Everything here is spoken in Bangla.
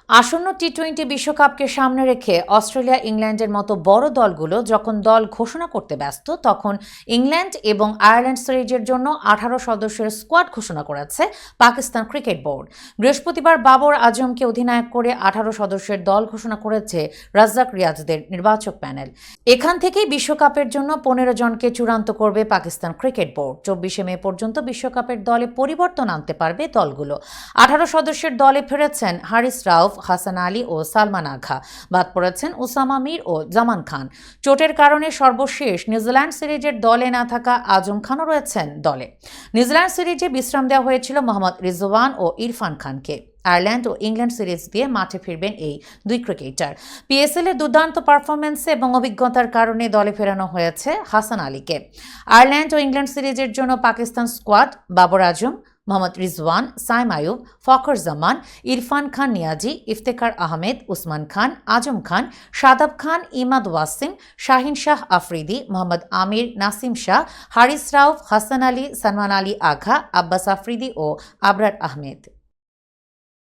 আসন্ন টি-20 বিশ্বকাপকে সামনে রেখে অস্ট্রেলিয়া ইংল্যান্ডের মতো বড় দলগুলো যখন দল ঘোষণা করতে ব্যস্ত, তখন ইংল্যান্ড এবং আয়ারল্যান্ড সিরিজের জন্য 18 সদস্যের স্কোয়াড ঘোষণা করেছে পাকিস্তান ক্রিকেট বোর্ড। বৃহস্পতিবার বাবর আজমকে অধিনায়ক করে 18 সদস্যের দল ঘোষণা করেছে রাজ্জাক রিয়াজদের নির্বাচক প্যানেল। এখান থেকেই বিশ্বকাপের জন্য 15 জনকে চূড়ান্ত করবে পাকিস্তান ক্রিকেট বোর্ড। 24 মে পর্যন্ত বিশ্বকাপের দলে পরিবর্তন আনতে পারবে দলগুলো। 18 সদস্যের দলে ফিরেছেন হারিস রাউফ, হাসান আলী ও সালমান আঘা। বাদ পড়েছেন উসামা মির ও জামান খান। চোটের কারণে সর্বশেষ নিউজিল্যান্ড সিরিজের দলে না থাকা আজম খানও রয়েছেন দলে। নিউজিল্যান্ড সিরিজে বিশ্রাম দেওয়া হয়েছিল মোহাম্মদ রিজওয়ান ও ইরফান খানকে। আয়ারল্যান্ড ও ইংল্যান্ড সিরিজ দিয়ে মাঠে ফিরবেন এই দুই ক্রিকেটার। পিএসএল এ দুর্দান্ত পারফরম্যান্সে এবং অভিজ্ঞতার কারণে দলে ফেরানো হয়েছে হাসান আলীকে। আয়ারল্যান্ড ও ইংল্যান্ড সিরিজের জন্য পাকিস্তান স্কোয়াড: বাবর আজম, মোহাম্মদ রিজওয়ান, সাইম আয়ুব, ফখর জামান, ইরফান খান নিয়াজি, ইফতেখার আহমেদ, উসমান খান, আজম খান, শাদাব খান, ইমাদ ওয়াসিম, শাহিন শাহ আফ্রিদি, মোহাম্মদ আমির, নাসিম শাহ, হারিস রাউফ, হাসান আলী, সালমান আলী আঘা, আব্বাস আফ্রিদি ও আবরার আহমেদ।